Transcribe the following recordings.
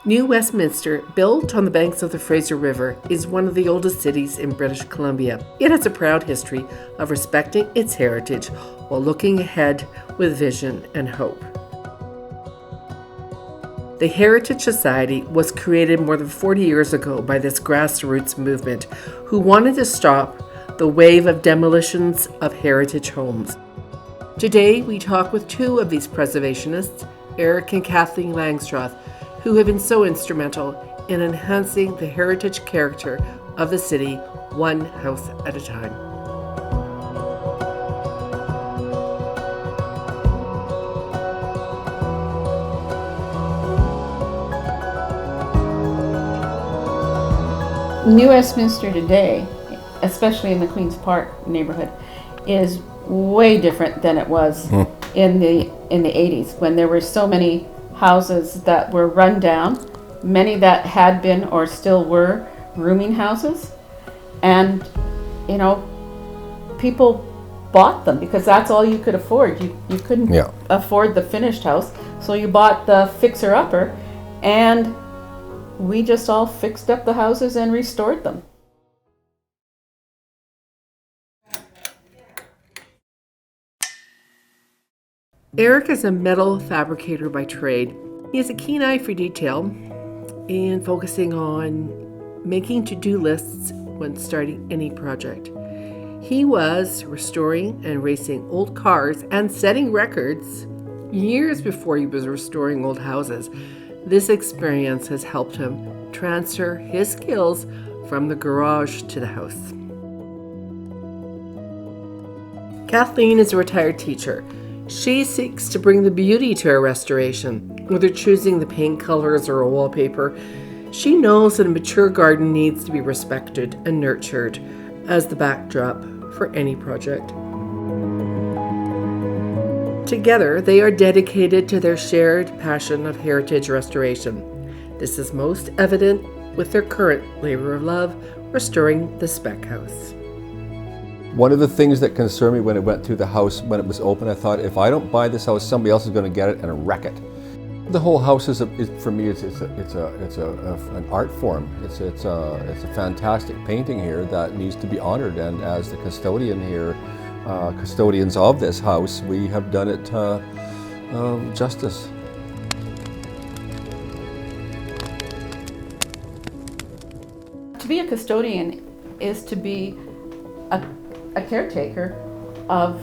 New Westminster, built on the banks of the Fraser River, is one of the oldest cities in British Columbia. It has a proud history of respecting its heritage while looking ahead with vision and hope. The Heritage Society was created more than 40 years ago by this grassroots movement who wanted to stop the wave of demolitions of heritage homes. Today, we talk with two of these preservationists, Eric and Kathleen Langstroth, who have been so instrumental in enhancing the heritage character of the city, one house at a time. New Westminster today, especially in the Queen's Park neighborhood, is way different than it was in the 80s, when there were so many houses that were run down, many that had been or still were rooming houses, and people bought them because that's all you could afford. You couldn't afford the finished house, so you bought the fixer-upper, and we just all fixed up the houses and restored them. Eric is a metal fabricator by trade. He has a keen eye for detail and focusing on making to-do lists when starting any project. He was restoring and racing old cars and setting records years before he was restoring old houses. This experience has helped him transfer his skills from the garage to the house. Kathleen is a retired teacher. She seeks to bring the beauty to a restoration, whether choosing the paint colors or a wallpaper. She knows that a mature garden needs to be respected and nurtured as the backdrop for any project. Together, they are dedicated to their shared passion of heritage restoration. This is most evident with their current labor of love, restoring the Speck House. One of the things that concerned me when I went through the house, when it was open, I thought, if I don't buy this house, somebody else is going to get it and wreck it. The whole house for me, it's an art form. It's a fantastic painting here that needs to be honored. And as the custodian here, custodians of this house, we have done it justice. To be a custodian is to be a caretaker of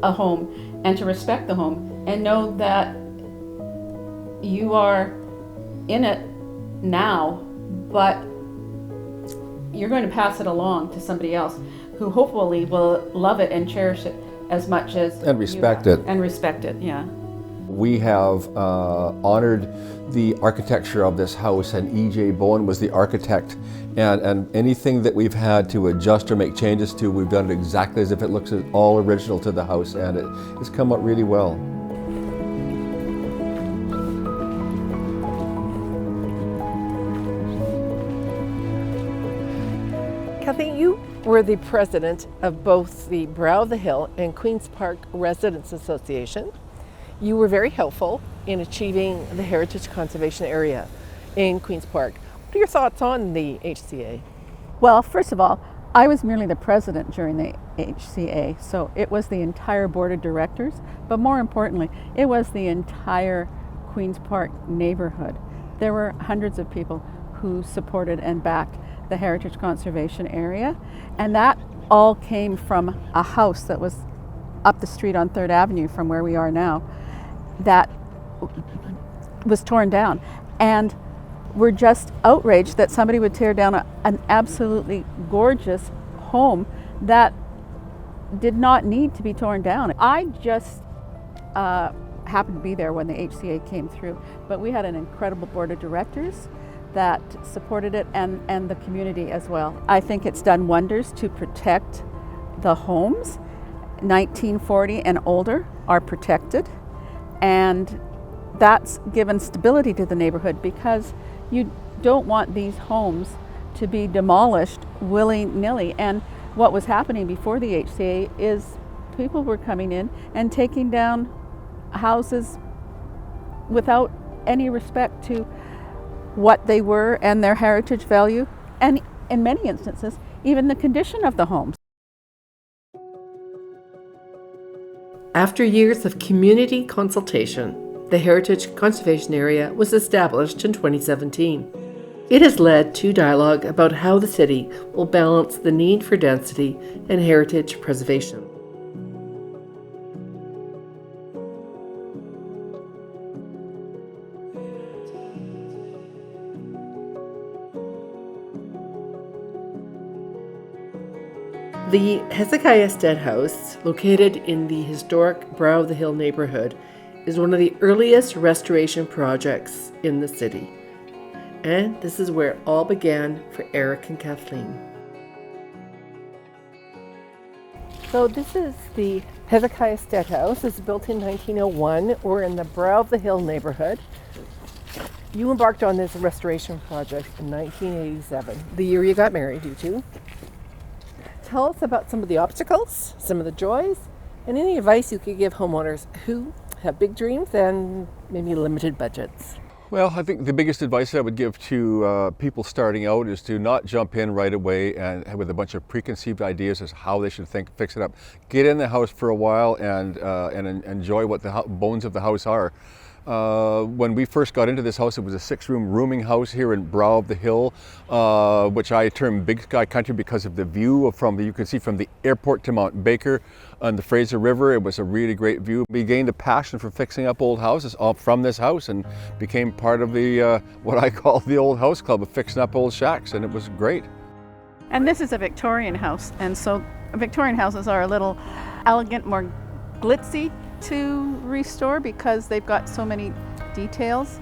a home and to respect the home and know that you are in it now, but you're going to pass it along to somebody else who hopefully will love it and cherish it as much as and respect it. And respect it, yeah. We have honored the architecture of this house, and E.J. Bowen was the architect, and anything that we've had to adjust or make changes to, we've done it exactly as if it looks all original to the house, and it's come out really well. Kathleen, you were the president of both the Brow of the Hill and Queen's Park Residents Association. You were very helpful in achieving the heritage conservation area in Queen's Park. What are your thoughts on the HCA? Well, first of all, I was merely the president during the HCA, so it was the entire board of directors, but more importantly, it was the entire Queen's Park neighborhood. There were hundreds of people who supported and backed the heritage conservation area, and that all came from a house that was up the street on 3rd Avenue from where we are now that was torn down. And we're just outraged that somebody would tear down an absolutely gorgeous home that did not need to be torn down. I just happened to be there when the HCA came through, but we had an incredible board of directors that supported it and the community as well. I think it's done wonders to protect the homes. 1940 and older are protected, and that's given stability to the neighborhood because you don't want these homes to be demolished willy-nilly. And what was happening before the HCA is people were coming in and taking down houses without any respect to what they were and their heritage value, and in many instances, even the condition of the homes. After years of community consultation, the Heritage Conservation Area was established in 2017. It has led to dialogue about how the city will balance the need for density and heritage preservation. The Hezekiah Speck House, located in the historic Brow of the Hill neighborhood, is one of the earliest restoration projects in the city. And this is where it all began for Eric and Kathleen. So this is the Hezekiah Speck House. It's built in 1901. We're in the Brow of the Hill neighborhood. You embarked on this restoration project in 1987, the year you got married, you two. Tell us about some of the obstacles, some of the joys, and any advice you could give homeowners who have big dreams and maybe limited budgets. Well, I think the biggest advice I would give to people starting out is to not jump in right away and with a bunch of preconceived ideas as how they should fix it up. Get in the house for a while and enjoy what the bones of the house are. When we first got into this house, it was a 6-room rooming house here in Brow of the Hill, which I term Big Sky Country because of the view you can see from the airport to Mount Baker on the Fraser River. It was a really great view. We gained a passion for fixing up old houses from this house and became part of the what I call the old house club of fixing up old shacks, and it was great. And this is a Victorian house, and so Victorian houses are a little elegant, more glitzy to restore because they've got so many details.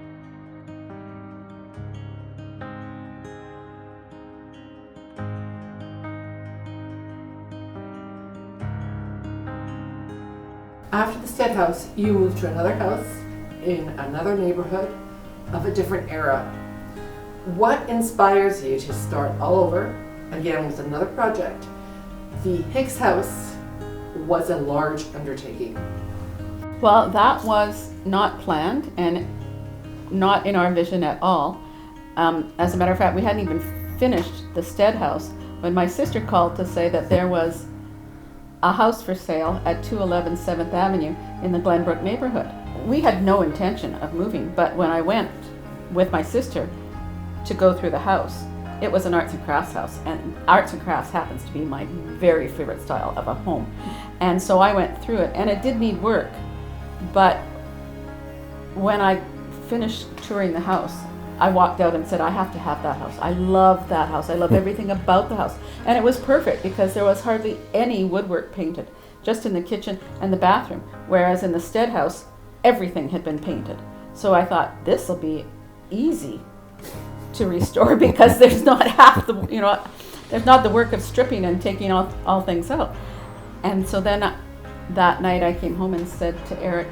After the Speck House, you moved to another house in another neighborhood of a different era. What inspires you to start all over again with another project? The Hicks house was a large undertaking. Well, that was not planned and not in our vision at all. As a matter of fact, we hadn't even finished the Stead house when my sister called to say that there was a house for sale at 211 7th Avenue in the Glenbrook neighborhood. We had no intention of moving, but when I went with my sister to go through the house, it was an arts and crafts house, and arts and crafts happens to be my very favorite style of a home. And so I went through it, and it did need work. But when I finished touring the house, I walked out and said, I have to have that house. I love that house. I love everything about the house. And it was perfect because there was hardly any woodwork painted, just in the kitchen and the bathroom. Whereas in the Stead house, everything had been painted. So I thought, this will be easy to restore because there's not half the, there's not the work of stripping and taking all things out. And so then that night I came home and said to Eric,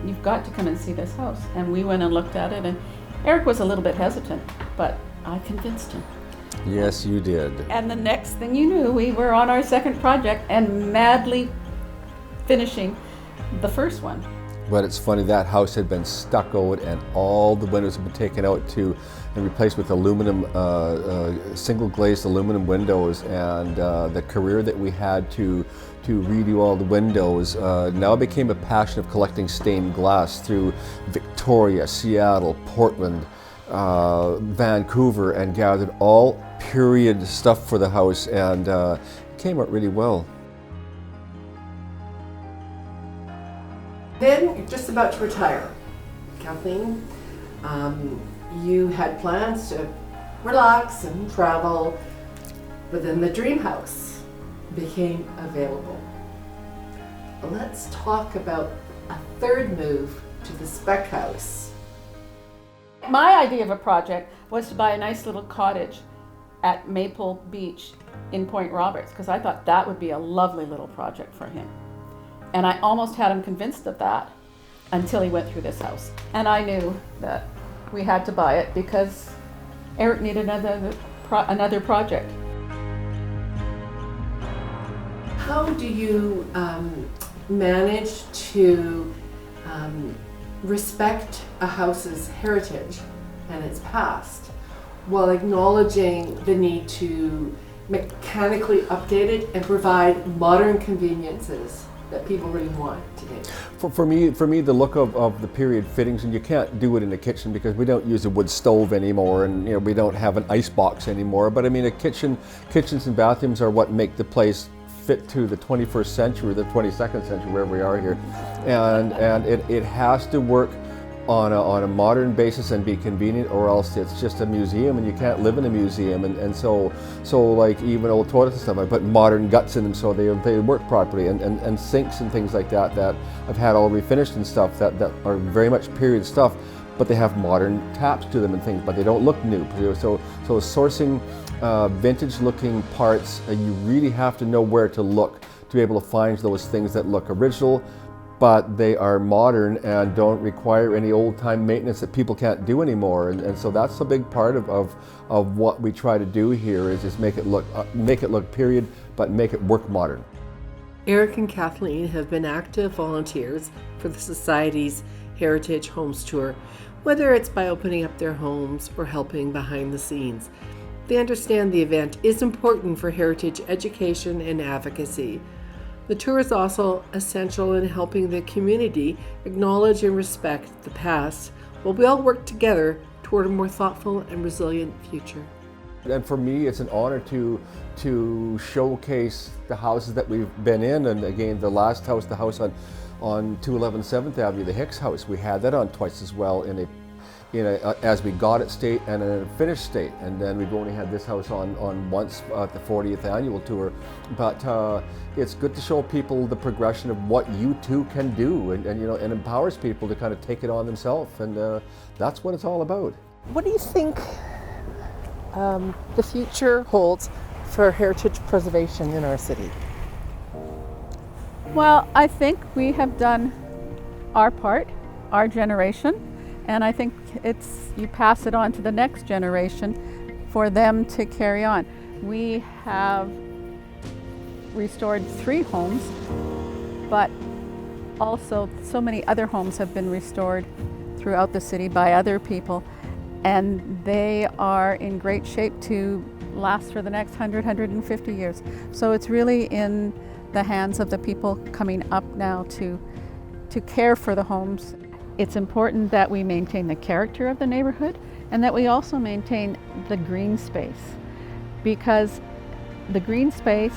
you've got to come and see this house. And we went and looked at it, and Eric was a little bit hesitant, but I convinced him. Yes, you did. And the next thing you knew, we were on our second project and madly finishing the first one. But it's funny, that house had been stuccoed and all the windows had been taken out and replaced with aluminum, single glazed aluminum windows, and the career that we had to redo all the windows now became a passion of collecting stained glass through Victoria, Seattle, Portland, Vancouver, and gathered all period stuff for the house, and it came out really well. Then you're just about to retire. Kathleen, you had plans to relax and travel, but then the dream house became available. Let's talk about a third move to the Speck House. My idea of a project was to buy a nice little cottage at Maple Beach in Point Roberts, because I thought that would be a lovely little project for him. And I almost had him convinced of that until he went through this house. And I knew that we had to buy it because Eric needed another project. How do you manage to respect a house's heritage and its past, while acknowledging the need to mechanically update it and provide modern conveniences that people really want today. For me, the look of the period fittings, and you can't do it in the kitchen because we don't use a wood stove anymore, and we don't have an ice box anymore. But I mean, kitchens and bathrooms are what make the place fit to the 21st century, the 22nd century, wherever we are here, and it has to work on a modern basis and be convenient, or else it's just a museum and you can't live in a museum. And so like even old toilets and stuff, I put modern guts in them so they work properly, and sinks and things like that I've had all refinished and stuff that are very much period stuff, but they have modern taps to them and things, but they don't look new. So sourcing vintage looking parts, you really have to know where to look to be able to find those things that look original, but they are modern and don't require any old-time maintenance that people can't do anymore. And so that's a big part of what we try to do here is just make it look period, but make it work modern. Eric and Kathleen have been active volunteers for the Society's Heritage Homes Tour, whether it's by opening up their homes or helping behind the scenes. They understand the event is important for heritage education and advocacy. The tour is also essential in helping the community acknowledge and respect the past while we all work together toward a more thoughtful and resilient future. And for me, it's an honor to showcase the houses that we've been in. And again, the last house, the house on 211 7th Avenue, the Hicks house, we had that on twice as well in a as we got it state and in a finished state. And then we've only had this house on once at the 40th annual tour. But it's good to show people the progression of what you too can do, and and empowers people to kind of take it on themselves. And that's what it's all about. What do you think the future holds for heritage preservation in our city? Well, I think we have done our part, our generation, and I think you pass it on to the next generation for them to carry on. We have restored 3 homes, but also so many other homes have been restored throughout the city by other people, and they are in great shape to last for the next 100, 150 years. So it's really in the hands of the people coming up now to care for the homes. It's important that we maintain the character of the neighborhood and that we also maintain the green space, because the green space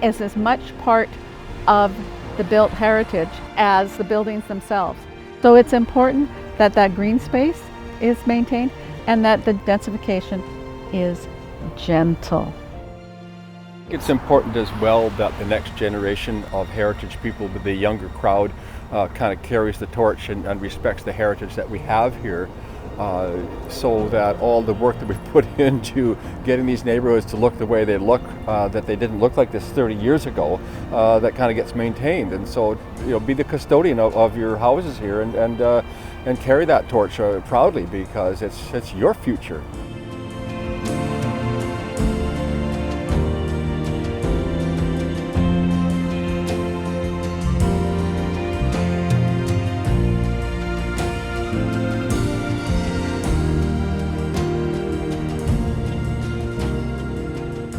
is as much part of the built heritage as the buildings themselves. So it's important that that green space is maintained and that the densification is gentle. It's important as well that the next generation of heritage people, the younger crowd, kind of carries the torch and respects the heritage that we have here, so that all the work that we've put into getting these neighborhoods to look the way they look, that they didn't look like this 30 years ago, that kind of gets maintained. And so, be the custodian of your houses here and carry that torch proudly, because it's your future.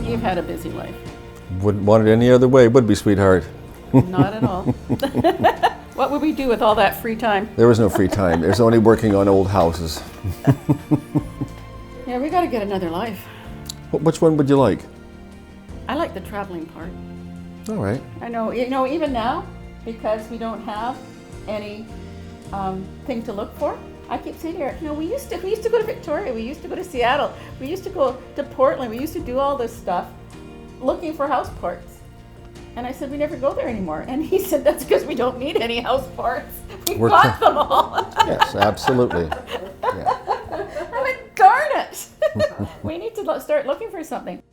You've had a busy life. Wouldn't want it any other way, would we, sweetheart? Not at all. What would we do with all that free time? There was no free time. There's only working on old houses. Yeah, we got to get another life. Which one would you like? I like the traveling part. All right. I know, even now, because we don't have any thing to look for. I keep saying to Eric, we used to go to Victoria, we used to go to Seattle, we used to go to Portland, we used to do all this stuff looking for house parts. And I said, we never go there anymore. And he said, that's because we don't need any house parts. We've got them all. Yes, absolutely. Yeah. I went, darn it. We need to start looking for something.